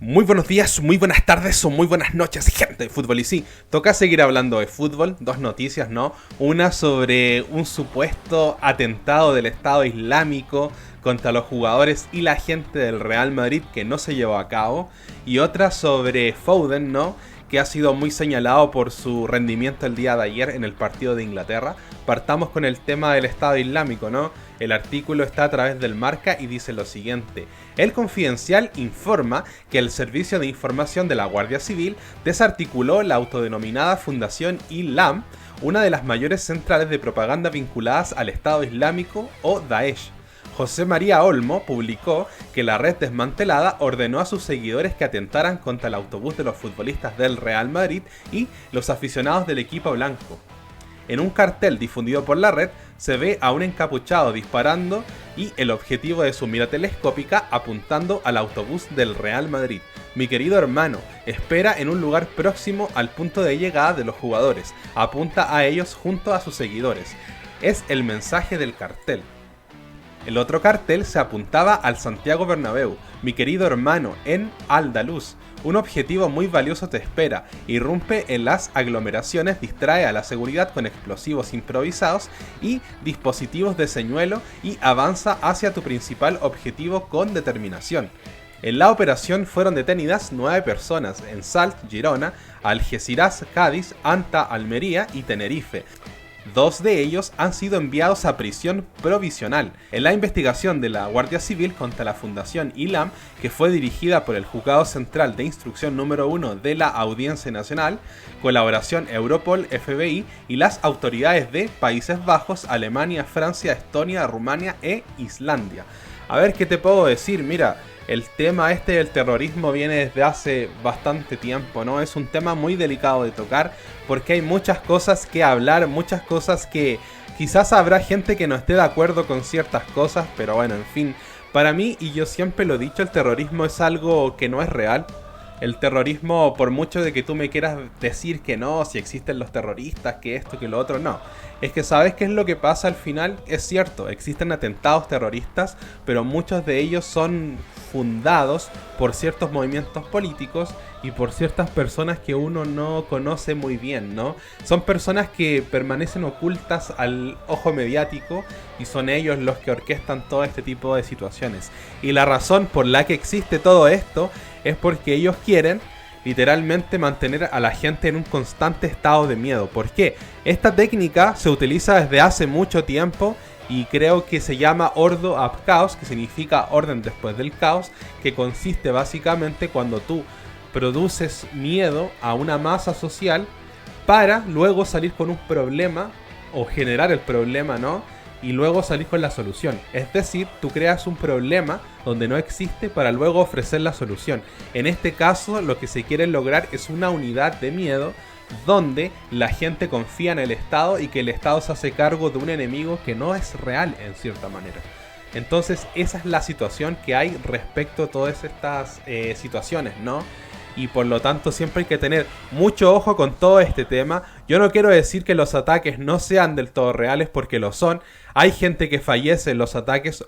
Muy buenos días, muy buenas tardes o muy buenas noches, gente de fútbol. Y sí, toca seguir hablando de fútbol. Dos noticias, ¿no? Una sobre un supuesto atentado del Estado Islámico contra los jugadores y la gente del Real Madrid que no se llevó a cabo. Y otra sobre Foden, ¿no? Que ha sido muy señalado por su rendimiento el día de ayer en el partido de Inglaterra. Partamos con el tema del Estado Islámico, ¿no? El artículo está a través del Marca y dice lo siguiente: El Confidencial informa que el Servicio de Información de la Guardia Civil desarticuló la autodenominada Fundación ILAM, una de las mayores centrales de propaganda vinculadas al Estado Islámico o Daesh. José María Olmo publicó que la red desmantelada ordenó a sus seguidores que atentaran contra el autobús de los futbolistas del Real Madrid y los aficionados del equipo blanco. En un cartel difundido por la red se ve a un encapuchado disparando y el objetivo de su mira telescópica apuntando al autobús del Real Madrid. Mi querido hermano, espera en un lugar próximo al punto de llegada de los jugadores. Apunta a ellos junto a sus seguidores. Es el mensaje del cartel. El otro cartel se apuntaba al Santiago Bernabéu. Mi querido hermano, en Al-Dalus. Un objetivo muy valioso te espera. Irrumpe en las aglomeraciones, distrae a la seguridad con explosivos improvisados y dispositivos de señuelo y avanza hacia tu principal objetivo con determinación. En la operación fueron detenidas 9 personas en Salt, Girona, Algeciras, Cádiz, Anta, Almería y Tenerife. 2 de ellos han sido enviados a prisión provisional. En la investigación de la Guardia Civil contra la Fundación ILAM, que fue dirigida por el Juzgado Central de Instrucción número 1 de la Audiencia Nacional, colaboración Europol, FBI y las autoridades de Países Bajos, Alemania, Francia, Estonia, Rumania e Islandia. A ver, ¿qué te puedo decir? Mira, el tema este del terrorismo viene desde hace bastante tiempo, ¿no? Es un tema muy delicado de tocar porque hay muchas cosas que hablar, muchas cosas que quizás habrá gente que no esté de acuerdo con ciertas cosas, pero bueno, en fin. Para mí, y yo siempre lo he dicho, el terrorismo es algo que no es real. El terrorismo, por mucho de que tú me quieras decir que no, si existen los terroristas, que esto, que lo otro, no. Es que sabes qué es lo que pasa al final, es cierto, existen atentados terroristas, pero muchos de ellos son fundados por ciertos movimientos políticos y por ciertas personas que uno no conoce muy bien, ¿no? Son personas que permanecen ocultas al ojo mediático y son ellos los que orquestan todo este tipo de situaciones. Y la razón por la que existe todo esto es porque ellos quieren literalmente mantener a la gente en un constante estado de miedo. ¿Por qué? Esta técnica se utiliza desde hace mucho tiempo y creo que se llama Ordo ab Chaos, que significa orden después del caos, que consiste básicamente cuando tú produces miedo a una masa social para luego salir con un problema o generar el problema, ¿no? Y luego salir con la solución. Es decir, tú creas un problema donde no existe para luego ofrecer la solución. En este caso, lo que se quiere lograr es una unidad de miedo donde la gente confía en el Estado y que el Estado se hace cargo de un enemigo que no es real en cierta manera. Entonces, esa es la situación que hay respecto a todas estas situaciones, ¿no? Y por lo tanto siempre hay que tener mucho ojo con todo este tema. Yo no quiero decir que los ataques no sean del todo reales, porque lo son. Hay gente que fallece en los ataques.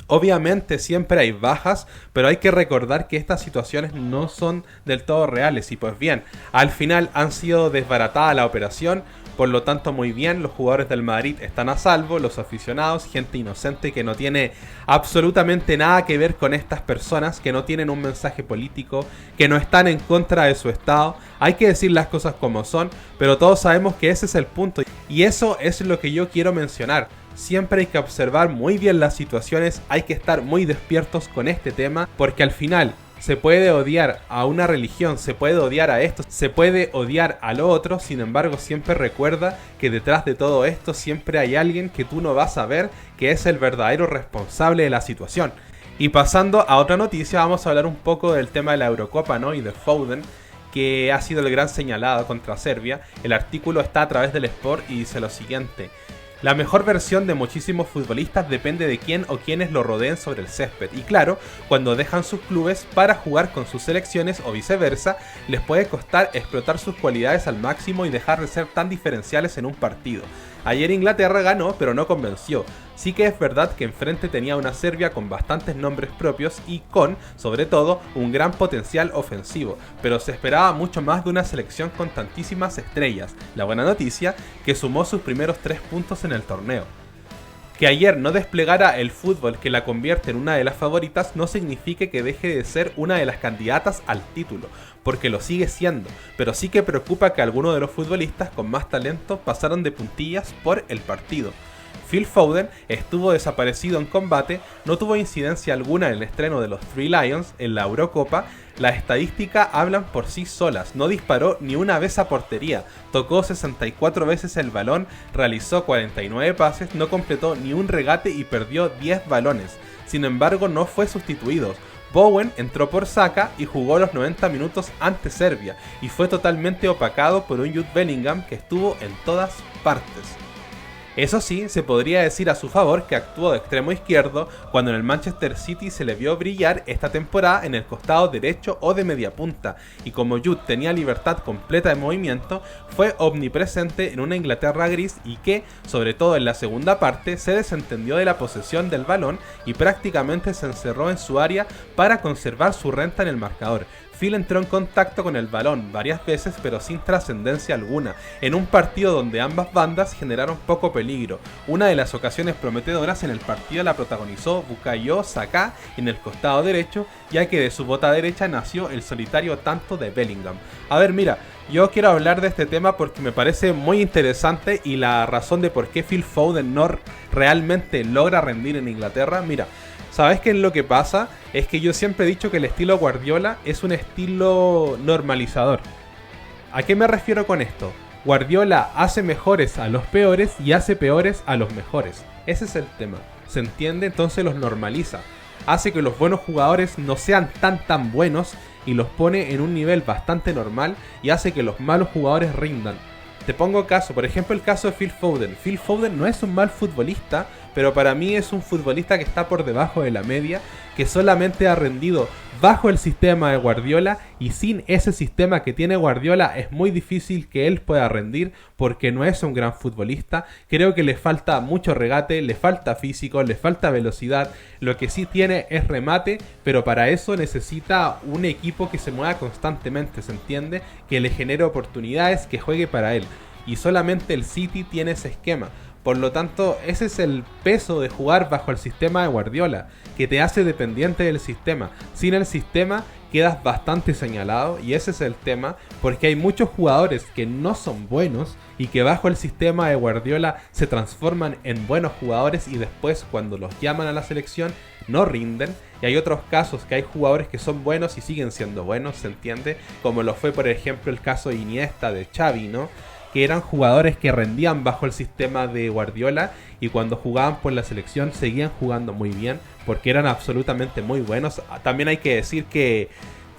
Obviamente siempre hay bajas, pero hay que recordar que estas situaciones no son del todo reales. Y pues bien, al final han sido desbaratada la operación. Por lo tanto, muy bien, los jugadores del Madrid están a salvo, los aficionados, gente inocente que no tiene absolutamente nada que ver con estas personas, que no tienen un mensaje político, que no están en contra de su Estado. Hay que decir las cosas como son, pero todos sabemos que ese es el punto. Y eso es lo que yo quiero mencionar. Siempre hay que observar muy bien las situaciones, hay que estar muy despiertos con este tema, porque al final se puede odiar a una religión, se puede odiar a esto, se puede odiar a lo otro. Sin embargo, siempre recuerda que detrás de todo esto siempre hay alguien que tú no vas a ver, que es el verdadero responsable de la situación. Y pasando a otra noticia, vamos a hablar un poco del tema de la Eurocopa, ¿no? Y de Foden, que ha sido el gran señalado contra Serbia. El artículo está a través del Sport y dice lo siguiente: la mejor versión de muchísimos futbolistas depende de quién o quienes lo rodeen sobre el césped. Y claro, cuando dejan sus clubes para jugar con sus selecciones o viceversa, les puede costar explotar sus cualidades al máximo y dejar de ser tan diferenciales en un partido. Ayer Inglaterra ganó, pero no convenció. Sí que es verdad que enfrente tenía una Serbia con bastantes nombres propios y con, sobre todo, un gran potencial ofensivo, pero se esperaba mucho más de una selección con tantísimas estrellas. La buena noticia, que sumó sus primeros 3 puntos en el torneo. Que ayer no desplegara el fútbol que la convierte en una de las favoritas no significa que deje de ser una de las candidatas al título, porque lo sigue siendo, pero sí que preocupa que algunos de los futbolistas con más talento pasaron de puntillas por el partido. Phil Foden estuvo desaparecido en combate, no tuvo incidencia alguna en el estreno de los Three Lions en la Eurocopa. Las estadísticas hablan por sí solas, no disparó ni una vez a portería, tocó 64 veces el balón, realizó 49 pases, no completó ni un regate y perdió 10 balones. Sin embargo, no fue sustituido. Bowen entró por Saka y jugó los 90 minutos ante Serbia y fue totalmente opacado por un Jude Bellingham que estuvo en todas partes. Eso sí, se podría decir a su favor que actuó de extremo izquierdo cuando en el Manchester City se le vio brillar esta temporada en el costado derecho o de media punta, y como Jude tenía libertad completa de movimiento, fue omnipresente en una Inglaterra gris y que, sobre todo en la segunda parte, se desentendió de la posesión del balón y prácticamente se encerró en su área para conservar su renta en el marcador. Phil entró en contacto con el balón varias veces pero sin trascendencia alguna, en un partido donde ambas bandas generaron poco peligro. Una de las ocasiones prometedoras en el partido la protagonizó Bukayo Saka en el costado derecho, ya que de su bota derecha nació el solitario tanto de Bellingham. A ver, mira, yo quiero hablar de este tema porque me parece muy interesante y la razón de por qué Phil Foden no realmente logra rendir en Inglaterra. Mira, ¿sabes qué es lo que pasa? Es que yo siempre he dicho que el estilo Guardiola es un estilo normalizador. ¿A qué me refiero con esto? Guardiola hace mejores a los peores y hace peores a los mejores. Ese es el tema. ¿Se entiende? Entonces los normaliza. Hace que los buenos jugadores no sean tan buenos y los pone en un nivel bastante normal y hace que los malos jugadores rindan. Te pongo caso, por ejemplo el caso de Phil Foden. Phil Foden no es un mal futbolista, pero para mí es un futbolista que está por debajo de la media, que solamente ha rendido bajo el sistema de Guardiola, y sin ese sistema que tiene Guardiola es muy difícil que él pueda rendir porque no es un gran futbolista. Creo que le falta mucho regate, le falta físico, le falta velocidad, lo que sí tiene es remate, pero para eso necesita un equipo que se mueva constantemente, ¿se entiende? Que le genere oportunidades, que juegue para él, y solamente el City tiene ese esquema. Por lo tanto, ese es el peso de jugar bajo el sistema de Guardiola, que te hace dependiente del sistema. Sin el sistema quedas bastante señalado, y ese es el tema, porque hay muchos jugadores que no son buenos y que bajo el sistema de Guardiola se transforman en buenos jugadores y después cuando los llaman a la selección no rinden. Y hay otros casos que hay jugadores que son buenos y siguen siendo buenos, ¿se entiende? Como lo fue por ejemplo el caso de Iniesta, de Xavi, ¿no? Que eran jugadores que rendían bajo el sistema de Guardiola y cuando jugaban por la selección seguían jugando muy bien porque eran absolutamente muy buenos. También hay que decir que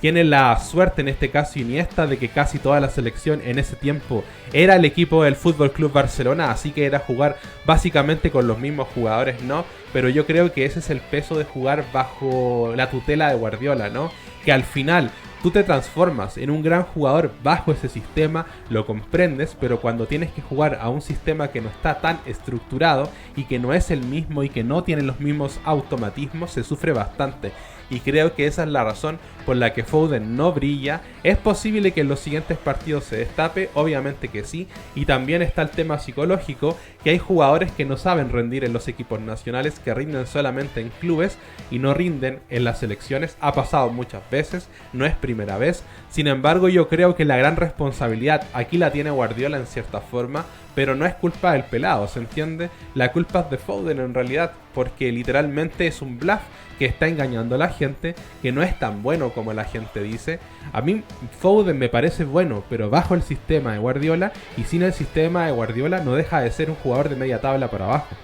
tiene la suerte en este caso Iniesta de que casi toda la selección en ese tiempo era el equipo del Fútbol Club Barcelona, así que era jugar básicamente con los mismos jugadores, ¿no? Pero yo creo que ese es el peso de jugar bajo la tutela de Guardiola, ¿no? Que al final tú te transformas en un gran jugador bajo ese sistema, lo comprendes, pero cuando tienes que jugar a un sistema que no está tan estructurado y que no es el mismo y que no tiene los mismos automatismos, se sufre bastante. Y creo que esa es la razón por la que Foden no brilla. Es posible que en los siguientes partidos se destape, obviamente que sí. Y también está el tema psicológico, que hay jugadores que no saben rendir en los equipos nacionales, que rinden solamente en clubes y no rinden en las selecciones. Ha pasado muchas veces, no es primera vez. Sin embargo, yo creo que la gran responsabilidad aquí la tiene Guardiola en cierta forma, pero no es culpa del pelado, ¿se entiende? La culpa es de Foden en realidad, porque literalmente es un bluff que está engañando a la gente, que no es tan bueno como la gente dice. A mí Foden me parece bueno, pero bajo el sistema de Guardiola, y sin el sistema de Guardiola no deja de ser un jugador de media tabla para abajo.